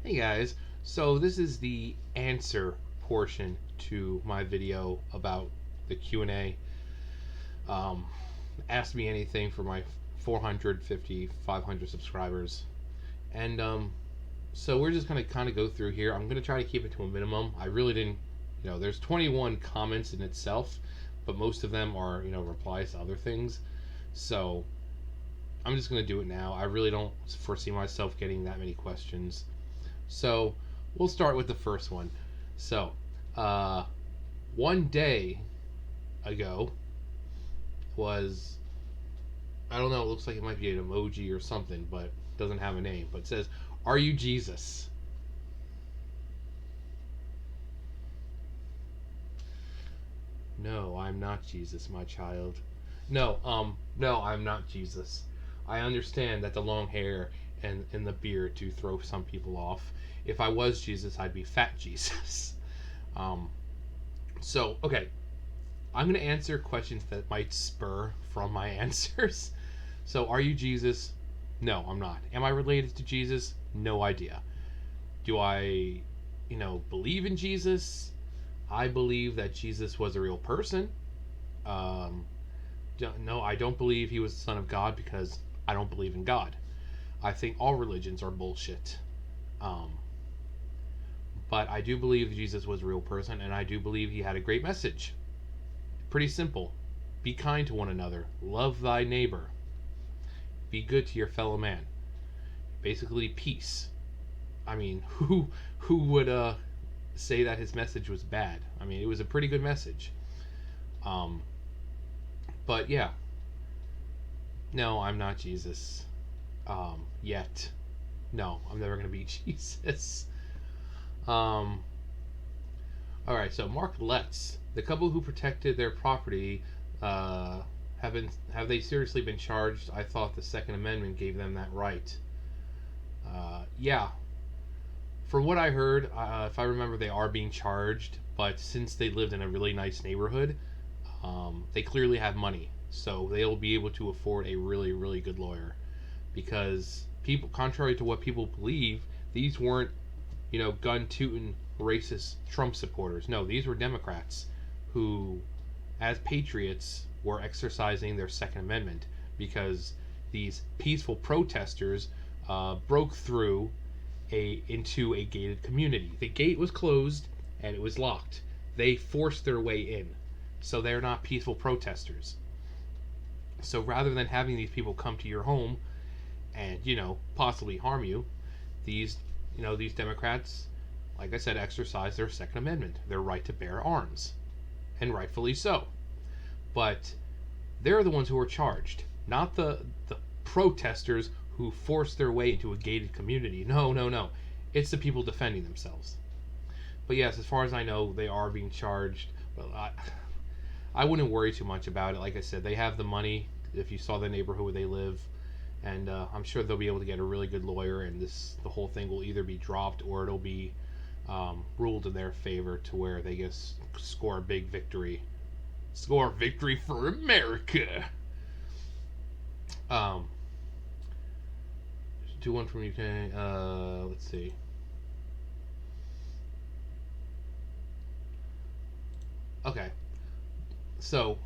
Hey guys, so this is the answer portion to my video about the Q&A. Um, Ask me anything for my 450, 500 subscribers. And so we're just going to kind of go through here. I'm going to try to keep it to a minimum. I really didn't, there's 21 comments in itself, but most of them are, replies to other things. So I'm just going to do it now. I really don't foresee myself getting that many questions. So we'll start with the first one. So, one day ago was, I don't know, it looks like it might be an emoji or something, but doesn't have a name. But it says, "Are you Jesus?" No, I'm not Jesus, my child. No, I'm not Jesus. I understand that the long hair and the beard do throw some people off. If I was Jesus, I'd be fat Jesus. um, okay, I'm going to answer questions that might spur from my answers. So, are you Jesus? No, I'm not. Am I related to Jesus? No idea. Do I, believe in Jesus? I believe that Jesus was a real person. Um, no, I don't believe he was the Son of God because I don't believe in God. I think all religions are bullshit. Um, but I do believe Jesus was a real person, and I do believe he had a great message. Pretty simple. Be kind to one another. Love thy neighbor. Be good to your fellow man. Basically, peace. I mean, who would say that his message was bad? I mean, it was a pretty good message. Um, but yeah, no, I'm not Jesus. Yet. No, I'm never gonna be Jesus. Um, all right, so Mark Letts, the couple who protected their property, uh, have they seriously been charged? I thought the Second Amendment gave them that right. Yeah, from what I heard, if I remember, they are being charged. But since they lived in a really nice neighborhood, they clearly have money, so they'll be able to afford a really, really good lawyer. Because people, contrary to what people believe, these weren't, gun tooting racist Trump supporters. No, these were Democrats who, as patriots, were exercising their Second Amendment because these peaceful protesters broke through into a gated community. The gate was closed and it was locked. They forced their way in, so they're not peaceful protesters. So rather than having these people come to your home and possibly harm you, these these Democrats, like I said, exercise their Second Amendment, their right to bear arms, and rightfully so. But they're the ones who are charged, not the protesters who forced their way into a gated community. No, no, no. It's the people defending themselves. But yes, as far as I know, they are being charged. Well, I wouldn't worry too much about it. Like I said, they have the money. If you saw the neighborhood where they live, and I'm sure they'll be able to get a really good lawyer, and the whole thing will either be dropped or it'll be ruled in their favor to where they just score a big victory. Score victory for America. Um, do one from UK. Let's see. Okay. So,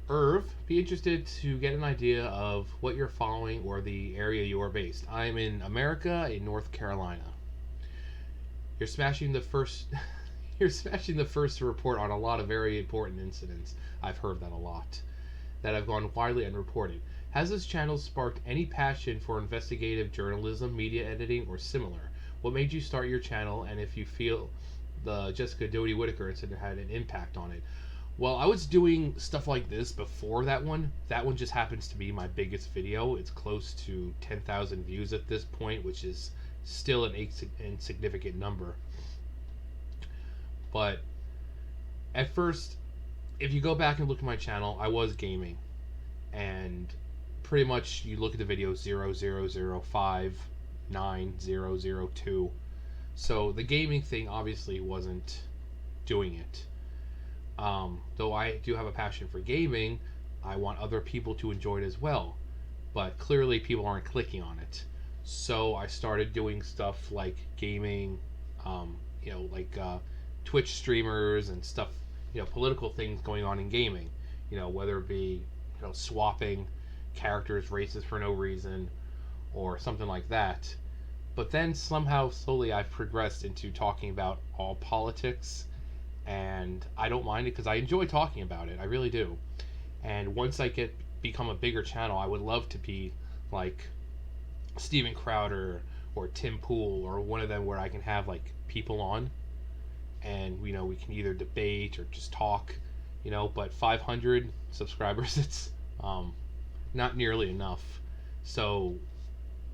Irv, be interested to get an idea of what you're following or the area you're based. I'm in America, in North Carolina. You're smashing the first. You're smashing the first to report on a lot of very important incidents. I've heard that a lot. That have gone widely unreported. Has this channel sparked any passion for investigative journalism, media editing, or similar? What made you start your channel, and if you feel the Jessica Doty Whitaker incident had an impact on it? Well, I was doing stuff like this before that one. That one just happens to be my biggest video. It's close to 10,000 views at this point, which is still an insignificant number. But at first, if you go back and look at my channel, I was gaming. And pretty much you look at the video 000599002. So the gaming thing obviously wasn't doing it. Though I do have a passion for gaming, I want other people to enjoy it as well. But clearly people aren't clicking on it. So I started doing stuff like gaming, like Twitch streamers and stuff, political things going on in gaming, whether it be, swapping characters, races for no reason, or something like that. But then somehow, slowly, I've progressed into talking about all politics, and I don't mind it because I enjoy talking about it. I really do. And once I become a bigger channel, I would love to be like Steven Crowder or Tim Pool or one of them where I can have like people on and we can either debate or just talk, but 500 subscribers it's not nearly enough. So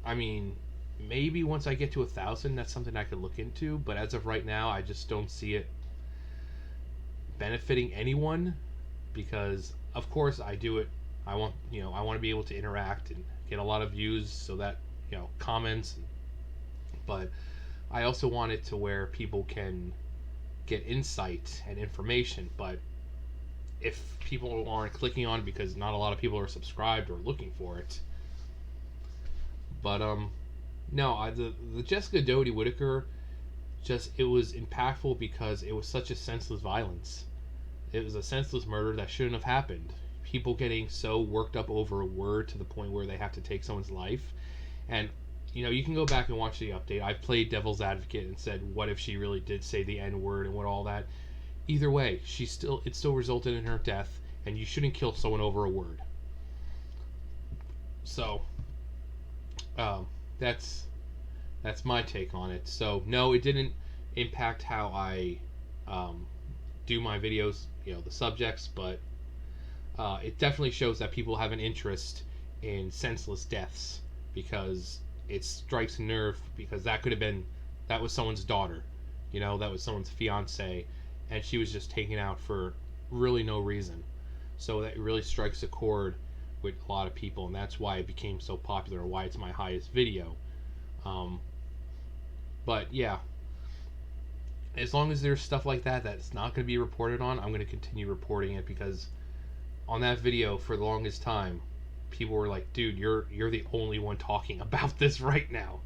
I mean, maybe once I get to 1,000 that's something I could look into, but as of right now I just don't see it benefiting anyone because of course I do it. I want to be able to interact and get a lot of views so that comments, but I also want it to where people can get insight and information. But if people aren't clicking on it because not a lot of people are subscribed or looking for it, but no, the Jessica Doty Whittaker, just it was impactful because it was such a senseless violence. It was a senseless murder that shouldn't have happened. People getting so worked up over a word to the point where they have to take someone's life. And you can go back and watch the update. I've played devil's advocate and said, what if she really did say the N word and what all that? Either way, it still resulted in her death, and you shouldn't kill someone over a word. So, that's my take on it. So no, it didn't impact how I do my videos, the subjects, but it definitely shows that people have an interest in senseless deaths because it strikes a nerve because that was someone's daughter, that was someone's fiance, and she was just taken out for really no reason. So that really strikes a chord with a lot of people, and that's why it became so popular, why it's my highest video. But yeah, as long as there's stuff like that that's not going to be reported on, I'm going to continue reporting it because on that video for the longest time, people were like, dude, you're the only one talking about this right now.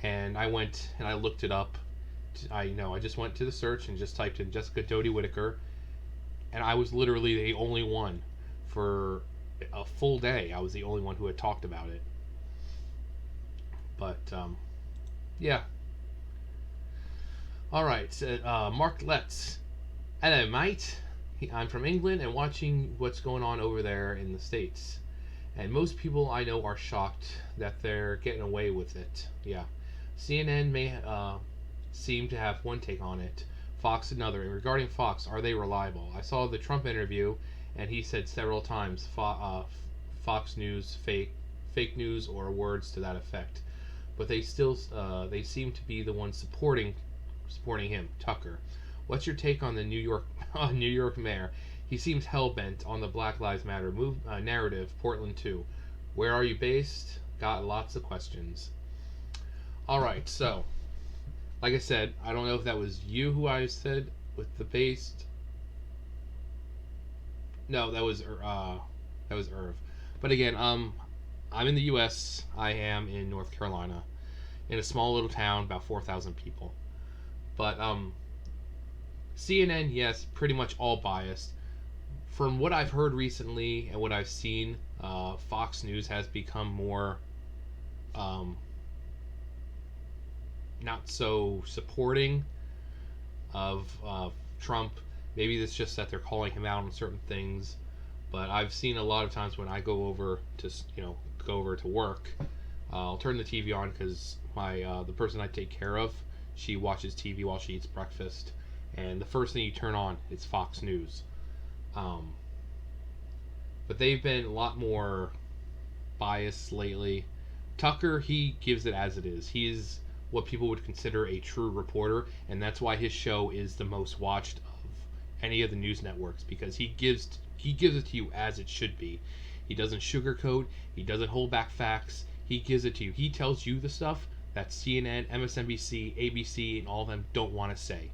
And I went and I looked it up. I just went to the search and just typed in Jessica Doty Whittaker, and I was literally the only one for a full day. I was the only one who had talked about it. But yeah. All right, Mark Letts. Hello, mate. I'm from England and watching what's going on over there in the States. And most people I know are shocked that they're getting away with it. Yeah. CNN may seem to have one take on it, Fox another. And regarding Fox, are they reliable? I saw the Trump interview, and he said several times Fox News fake news or words to that effect. But they seem to be the ones supporting him, Tucker. What's your take on the New York mayor? He seems hell-bent on the Black Lives Matter narrative. Portland too. Where are you based? Got lots of questions. Alright, so like I said, I don't know if that was you who I said with the based. No, that was Irv. But again, I'm in the US. I am in North Carolina, in a small little town, about 4,000 people. But CNN, yes, pretty much all biased. From what I've heard recently and what I've seen, Fox News has become more not so supporting of Trump. Maybe it's just that they're calling him out on certain things. But I've seen a lot of times when I go over to work, I'll turn the TV on because the person I take care of, she watches TV while she eats breakfast, and the first thing you turn on is Fox News. But they've been a lot more biased lately. Tucker, he gives it as it is. He's what people would consider a true reporter, and that's why his show is the most watched of any of the news networks, because he gives it to you as it should be. He doesn't sugarcoat. He doesn't hold back facts. He gives it to you. He tells you the stuff that CNN, MSNBC, ABC, and all of them don't want to say.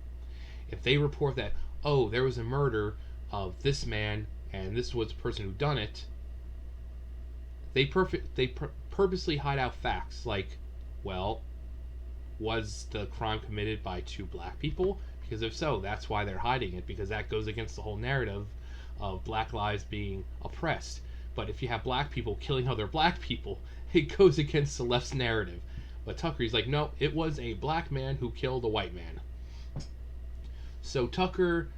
If they report that, oh, there was a murder of this man and this was the person who done it, they purposely hide out facts like, well, was the crime committed by two black people? Because if so, that's why they're hiding it, because that goes against the whole narrative of black lives being oppressed. But if you have black people killing other black people, it goes against the left's narrative. But Tucker's like, no, it was a black man who killed a white man. So Tucker,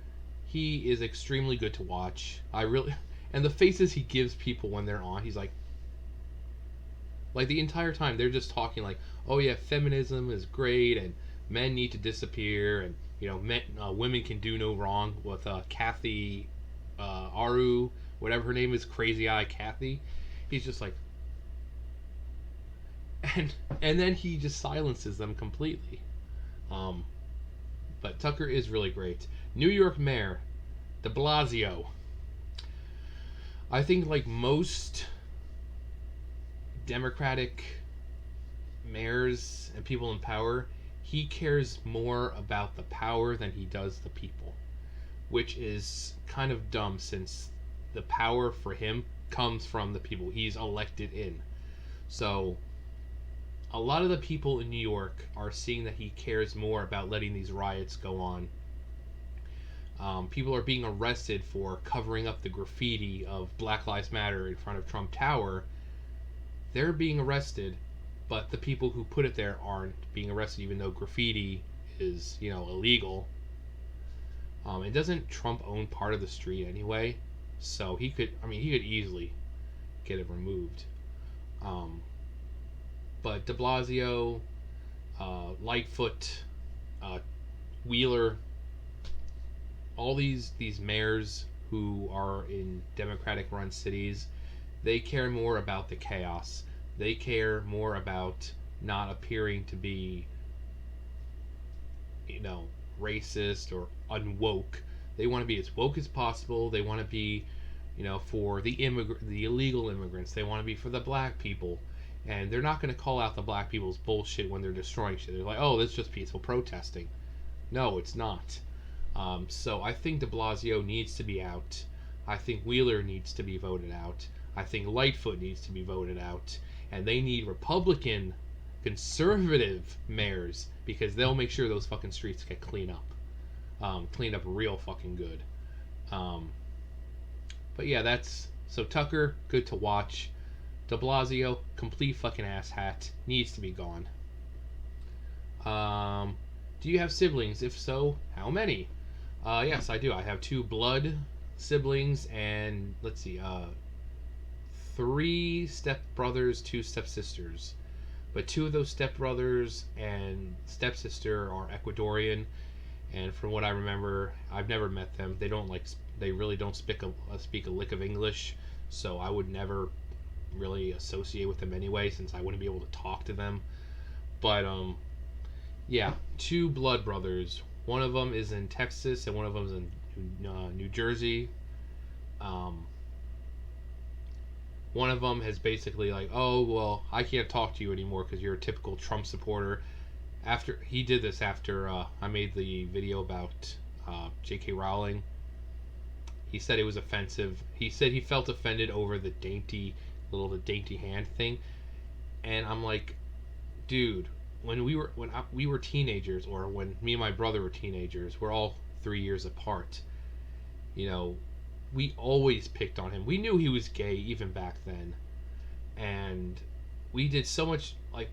he is extremely good to watch. And the faces he gives people when they're on, he's like the entire time they're just talking like, oh yeah, feminism is great and men need to disappear and women can do no wrong with Kathy Aru, whatever her name is, Crazy Eye Kathy. He's just like, and then he just silences them completely. But Tucker is really great. New York Mayor De Blasio. I think like most Democratic mayors and people in power, he cares more about the power than he does the people, which is kind of dumb since the power for him comes from the people he's elected in. So a lot of the people in New York are seeing that he cares more about letting these riots go on. People are being arrested for covering up the graffiti of Black Lives Matter in front of Trump Tower. They're being arrested, but the people who put it there aren't being arrested, even though graffiti is, illegal. And doesn't Trump own part of the street anyway? So he could easily get it removed. But De Blasio, Lightfoot, Wheeler, all these mayors who are in Democratic-run cities, they care more about the chaos. They care more about not appearing to be, racist or unwoke. They want to be as woke as possible. They want to be, for the illegal immigrants. They want to be for the black people. And they're not going to call out the black people's bullshit when they're destroying shit. They're like, oh, that's just peaceful protesting. No, it's not. So I think de Blasio needs to be out. I think Wheeler needs to be voted out. I think Lightfoot needs to be voted out. And they need Republican, conservative mayors, because they'll make sure those fucking streets get cleaned up. Cleaned up real fucking good. But yeah, so Tucker, good to watch. De Blasio, complete fucking asshat, needs to be gone. Do you have siblings? If so, how many? Yes, I do. I have 2 blood siblings and, 3 stepbrothers, 2 stepsisters. But 2 of those stepbrothers and stepsister are Ecuadorian, and from what I remember, I've never met them. They really don't speak a lick of English, so I would never really associate with them anyway, since I wouldn't be able to talk to them. But yeah, 2 blood brothers. One of them is in Texas and one of them is in New Jersey. One of them has basically like, oh well, I can't talk to you anymore because you're a typical Trump supporter. After he did this, after I made the video about J.K. Rowling, he said it was offensive. He said he felt offended over the dainty hand thing, and I'm like, dude, when we were teenagers, or when me and my brother were teenagers, we're all 3 years apart. We always picked on him. We knew he was gay even back then, and we did so much, like,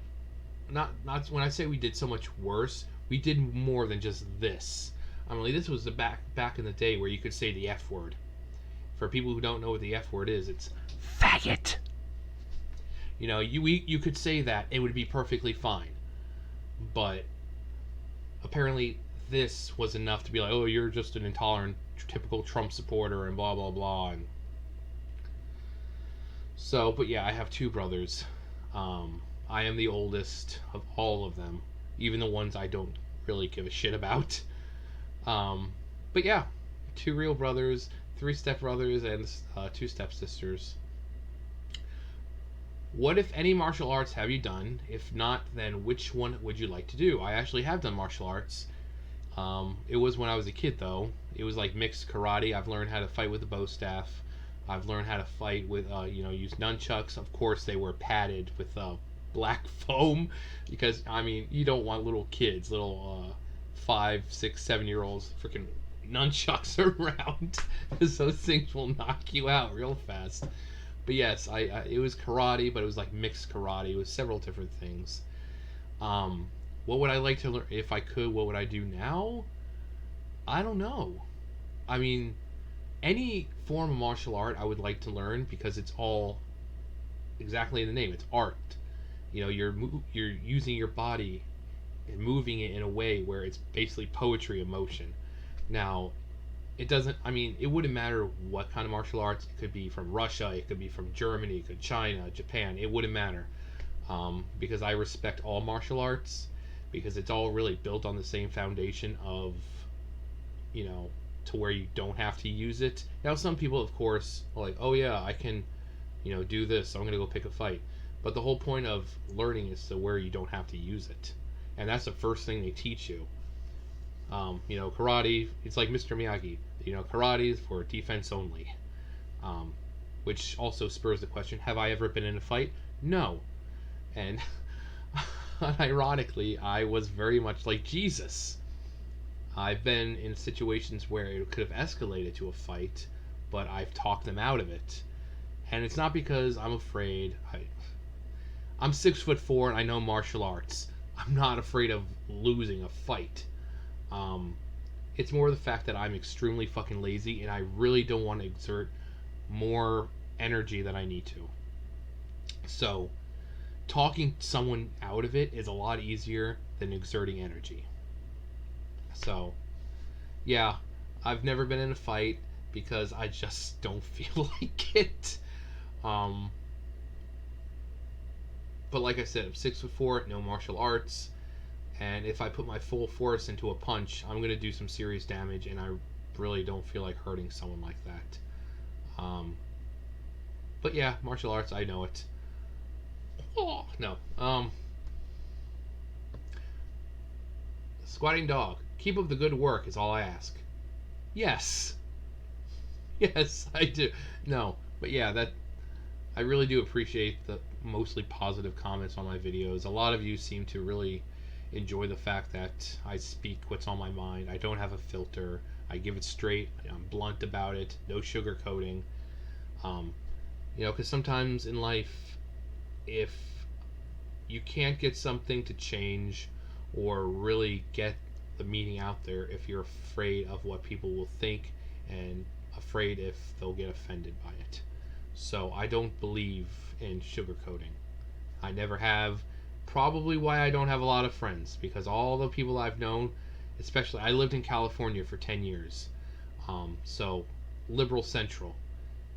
not when I say we did so much worse, we did more than just this. I mean, this was the back in the day where you could say the F word. For people who don't know what the F word is, it's faggot. You could say that, it would be perfectly fine. But apparently this was enough to be like, oh, you're just an intolerant, typical Trump supporter, and blah, blah, blah. And so, but yeah, I have 2 brothers. I am the oldest of all of them, even the ones I don't really give a shit about. But yeah, 2 real brothers, 3 stepbrothers, and 2 stepsisters. What, if any, martial arts have you done? If not, then which one would you like to do? I actually have done martial arts. It was when I was a kid, though. It was like mixed karate. I've learned how to fight with a bow staff. I've learned how to fight with, use nunchucks. Of course, they were padded with black foam because, I mean, you don't want little kids, little 5, 6, 7-year-olds freaking nunchucks around because those things will knock you out real fast. But yes, I it was karate, but it was like mixed karate. It was several different things. Um, what would I like to learn if I could? What would I do now? I don't know. I mean, any form of martial art I would like to learn because it's all exactly in the name. It's art. You're using your body and moving it in a way where it's basically poetry of motion. Now, it doesn't. I mean, it wouldn't matter what kind of martial arts. It could be from Russia. It could be from Germany. It could China, Japan. It wouldn't matter, because I respect all martial arts because it's all really built on the same foundation of, you know, to where you don't have to use it. Now, some people, of course, are like, oh yeah, I can, do this. So I'm gonna go pick a fight. But the whole point of learning is to where you don't have to use it, and that's the first thing they teach you. Karate. It's like Mr. Miyagi. Karate is for defense only. Um, which also spurs the question: have I ever been in a fight? No. And ironically, I was very much like Jesus. I've been in situations where it could have escalated to a fight, but I've talked them out of it. And it's not because I'm afraid. I'm 6'4" and I know martial arts. I'm not afraid of losing a fight. It's more the fact that I'm extremely fucking lazy and I really don't want to exert more energy than I need to. So, talking someone out of it is a lot easier than exerting energy. So, yeah, I've never been in a fight because I just don't feel like it. But like I said, I'm 6'4", no martial arts, and if I put my full force into a punch, I'm gonna do some serious damage, and I really don't feel like hurting someone like that. But yeah, martial arts, I know it. Oh, no. Squatting dog. Keep up the good work is all I ask. Yes. Yes, I do. No, but yeah, that I really do appreciate the mostly positive comments on my videos. A lot of you seem to really enjoy the fact that I speak what's on my mind. I don't have a filter. I give it straight. I'm blunt about it. No sugarcoating. Because sometimes in life, if you can't get something to change or really get the meaning out there, if you're afraid of what people will think and afraid if they'll get offended by it. So I don't believe in sugarcoating. I never have. Probably why I don't have a lot of friends, because all the people I've known, especially I lived in California for 10 years, so liberal central,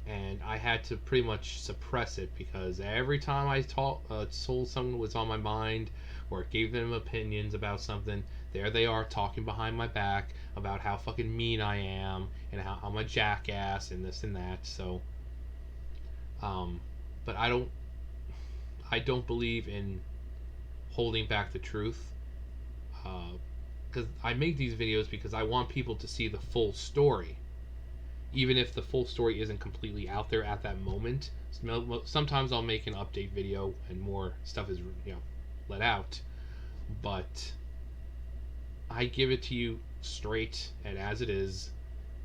and I had to pretty much suppress it because every time I told someone was on my mind or gave them opinions about something, there they are talking behind my back about how fucking mean I am and how I'm a jackass and this and that. So, but I don't believe in holding back the truth, because I make these videos because I want people to see the full story, even if the full story isn't completely out there at that moment. Sometimes I'll make an update video and more stuff is let out, but I give it to you straight and as it is,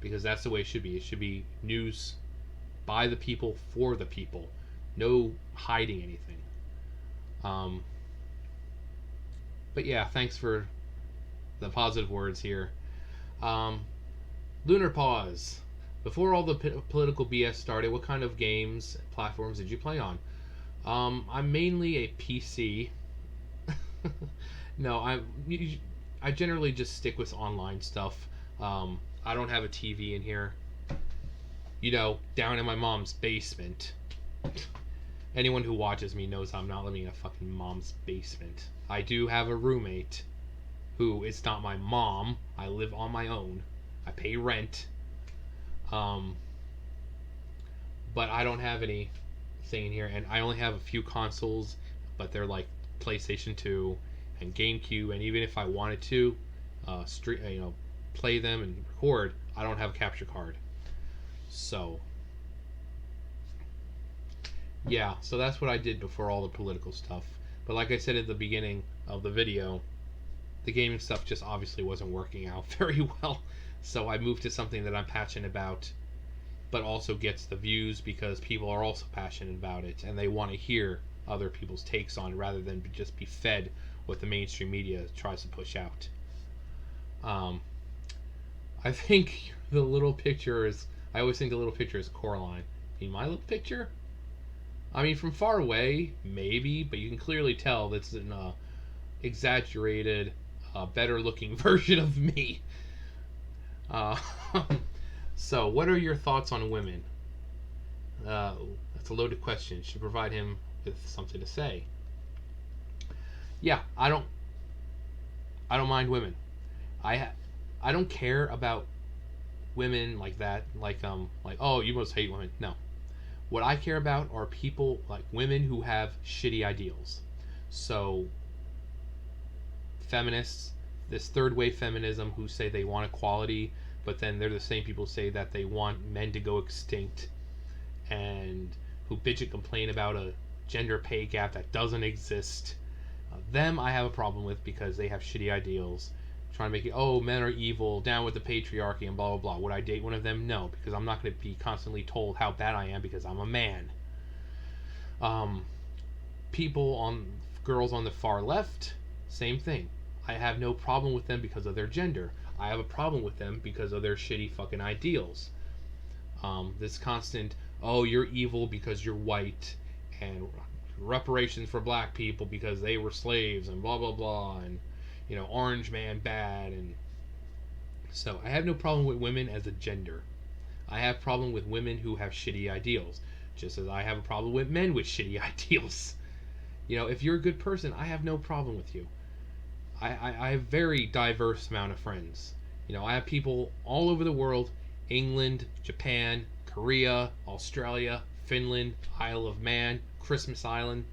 because that's the way it should be. It should be news by the people for the people, no hiding anything. But yeah, thanks for the positive words here. Lunar Pause. Before all the political BS started, what kind of games, platforms did you play on? I'm mainly a PC. No, I generally just stick with online stuff. I don't have a TV in here. Down in my mom's basement. Anyone who watches me knows I'm not living in a fucking mom's basement. I do have a roommate who is not my mom. I live on my own. I pay rent. But I don't have anything in here, and I only have a few consoles, but they're like PlayStation 2 and GameCube, and even if I wanted to play them and record, I don't have a capture card. So Yeah, so that's what I did before all the political stuff. But like I said at the beginning of the video, the gaming stuff just obviously wasn't working out very well. So I moved to something that I'm passionate about, but also gets the views because people are also passionate about it and they want to hear other people's takes on it rather than just be fed what the mainstream media tries to push out. Um, I think the little picture is. I always think the little picture is Coraline. In my little picture, I mean, from far away, maybe, but you can clearly tell that's an exaggerated, better looking version of me. Uh, so, what are your thoughts on women? That's a loaded question. Should provide him with something to say. Yeah, I don't mind women. I don't care about women like that. Like oh, you must hate women. No, what I care about are people like women who have shitty ideals. So feminists, this third wave feminism who say they want equality, but then they're the same people who say that they want men to go extinct, and who bitch and complain about a gender pay gap that doesn't exist. Them I have a problem with because they have shitty ideals. Trying to make it, oh, men are evil, down with the patriarchy, and blah blah blah. Would I date one of them? No, because I'm not going to be constantly told how bad I am because I'm a man. Um, girls on the far left, same thing. I have no problem with them because of their gender. I have a problem with them because of their shitty fucking ideals. This constant, oh, you're evil because you're white, and reparations for black people because they were slaves, and blah blah blah, and Orange Man bad, and so I have no problem with women as a gender. I have a problem with women who have shitty ideals, just as I have a problem with men with shitty ideals. If you're a good person, I have no problem with you. I have a very diverse amount of friends. I have people all over the world: England, Japan, Korea, Australia, Finland, Isle of Man, Christmas Island.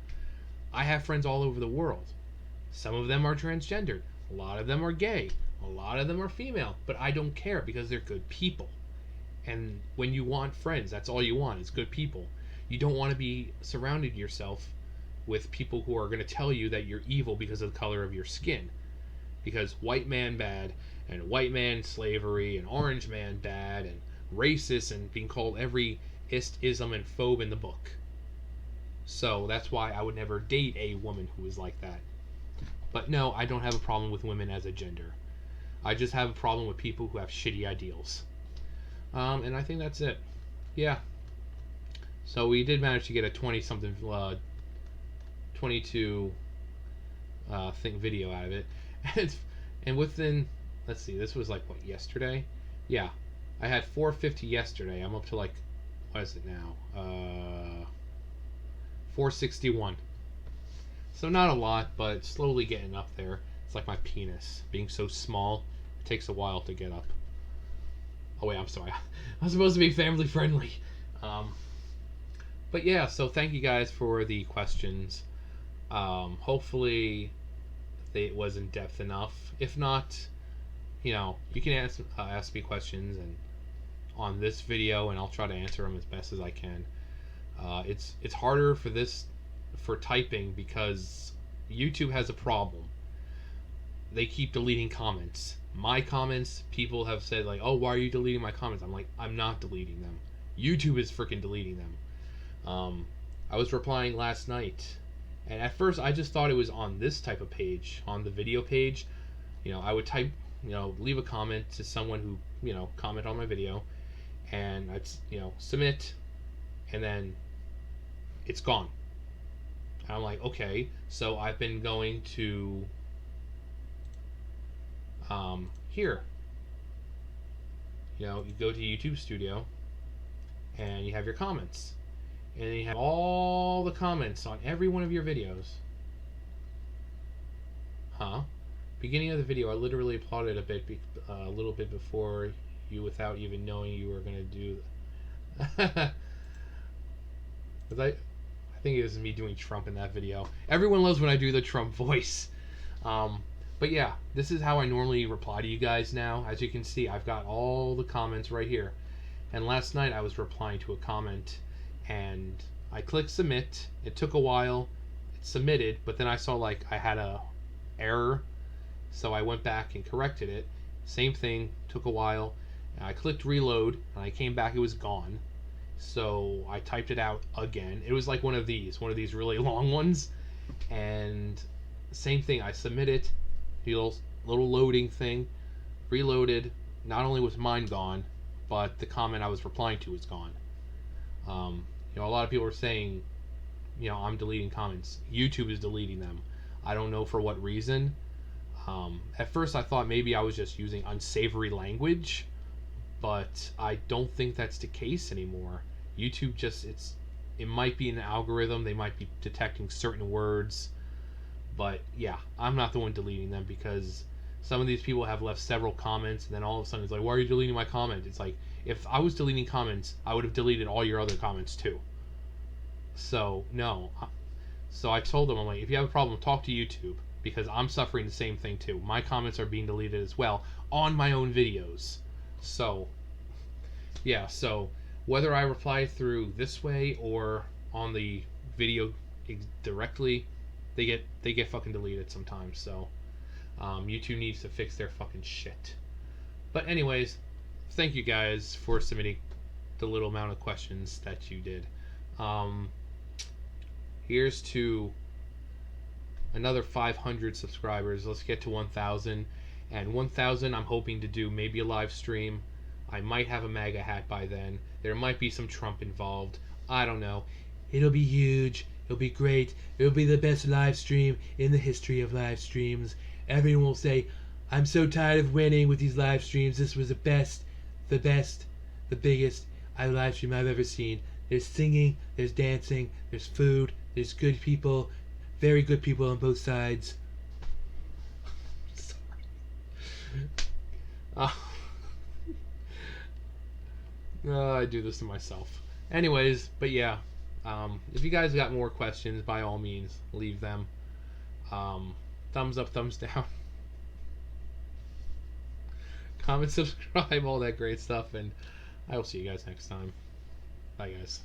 I have friends all over the world. Some of them are transgendered. A lot of them are gay. A lot of them are female. But I don't care because they're good people. And when you want friends, that's all you want is good people. You don't want to be surrounding yourself with people who are going to tell you that you're evil because of the color of your skin. Because white man bad, and white man slavery, and orange man bad, and racist, and being called every ism, and phobe in the book. So that's why I would never date a woman who is like that. But no, I don't have a problem with women as a gender. I just have a problem with people who have shitty ideals. And I think that's it. Yeah. So we did manage to get a 20-something, 22 thing video out of it. And within, let's see, this was like, what, yesterday? Yeah. I had 450 yesterday. I'm up to like, what is it now? 461. So not a lot, but slowly getting up there. It's like my penis being so small, it takes a while to get up. Oh wait, I'm sorry. I'm supposed to be family friendly. But yeah, so thank you guys for the questions. Hopefully it was in depth enough. If not, you can ask me questions and on this video, and I'll try to answer them as best as I can. It's harder for typing because YouTube has a problem. They keep deleting comments. My comments, people have said like, oh, why are you deleting my comments? I'm like, I'm not deleting them. YouTube is freaking deleting them. I was replying last night, and at first I just thought it was on this type of page, on the video page. I would type, leave a comment to someone who, comment on my video, and I'd, submit, and then it's gone. And I'm like, okay, so I've been going to here. You go to YouTube Studio, and you have your comments, and then you have all the comments on every one of your videos. Beginning of the video, I literally applauded a little bit before you, without even knowing you were gonna do. Because I think it was me doing Trump in that video. Everyone loves when I do the Trump voice. But yeah, this is how I normally reply to you guys now. As you can see, I've got all the comments right here. And last night I was replying to a comment, and I clicked submit. It took a while. It submitted, but then I saw like I had a error, so I went back and corrected it. Same thing, took a while. And I clicked reload, and I came back. It was gone. So I typed it out again. It was like one of these really long ones, and same thing. I submit it, the little loading thing, reloaded. Not only was mine gone, but the comment I was replying to was gone. A lot of people are saying, I'm deleting comments. YouTube is deleting them. I don't know for what reason. At first, I thought maybe I was just using unsavory language, but I don't think that's the case anymore. YouTube it might be an algorithm. They might be detecting certain words, but yeah, I'm not the one deleting them because some of these people have left several comments, and then all of a sudden it's like, why are you deleting my comment? It's like, if I was deleting comments, I would have deleted all your other comments too. So no. So I told them, I'm like, if you have a problem, talk to YouTube, because I'm suffering the same thing too. My comments are being deleted as well on my own videos. So yeah, so whether I reply through this way or on the video directly, they get fucking deleted sometimes. So YouTube needs to fix their fucking shit. But anyways, thank you guys for submitting the little amount of questions that you did. Here's to another 500 subscribers. Let's get to 1,000. And 1,000, I'm hoping to do maybe a live stream. I might have a MAGA hat by then. There might be some Trump involved. I don't know. It'll be huge. It'll be great. It'll be the best live stream in the history of live streams. Everyone will say, I'm so tired of winning with these live streams. This was the best, the biggest live stream I've ever seen. There's singing, there's dancing, there's food, there's good people, very good people on both sides. Sorry. I do this to myself. Anyways, but yeah, if you guys got more questions, by all means, leave them. Thumbs up, thumbs down. Comment, subscribe, all that great stuff, and I will see you guys next time. Bye, guys.